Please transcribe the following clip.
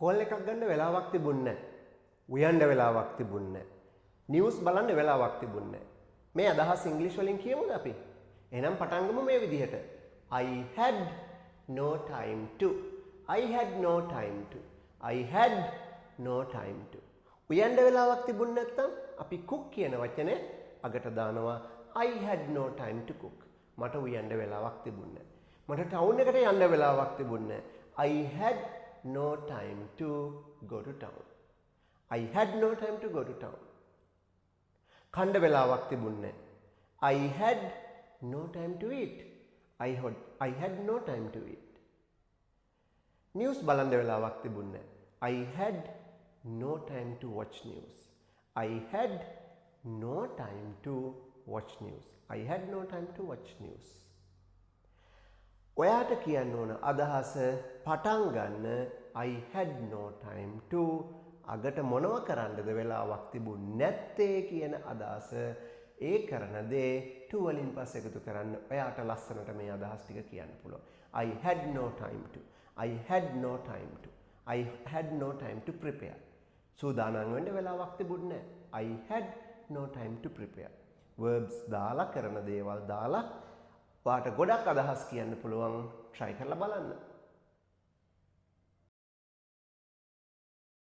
Call එකක් ගන්න වෙලාවක් තිබුණේ නැහැ. උයන්න වෙලාවක් තිබුණේ නැහැ. නිවුස් බලන්න වෙලාවක් තිබුණේ නැහැ. මේ අදහස් ඉංග්‍රීසි වලින් කියමුද අපි? එහෙනම් පටන් ගමු මේ විදිහට. I had no time to. I had no time to. I had no time to. උයන්න වෙලාවක් තිබුණ නැත්නම් අපි cook කියන වචනේ අගට දානවා I had no time to cook. මට උයන්න වෙලාවක් තිබුණේ නැහැ. මට ටවුන් එකට යන්න වෙලාවක් තිබුණේ නැහැ. I had no time to go to town. I had no time to go to town. කණ්ඩ වෙලාවක් තිබුණේ නැහැ. I had no time to eat. I had no time to eat. News බලන්න වෙලාවක් තිබුණේ නැහැ. I had no time to watch news. I had no time to watch news. I had no time to watch news. ඔයාට කියන්න ඕන අදහස පටන් ගන්න I had no time to අගට මොනව කරන්නද වෙලාවක් තිබුණ නැත්තේ කියන අදහස ඒ කරන දේ to වලින් පස්සේ එකතු කරන්න ඔයාට ලස්සනට මේ අදහස් ටික කියන්න පුළුවන්. I had no time to. I had no time to. I had no time to prepare. සූදානම් වෙන්න වෙලාවක් තිබුණේ නැහැ. I had no time to prepare. verbs දාලා කරන දේවල් දාලා ඔයාට ගොඩක් අදහස් කියන්න පුළුවන්. try කරලා බලන්න.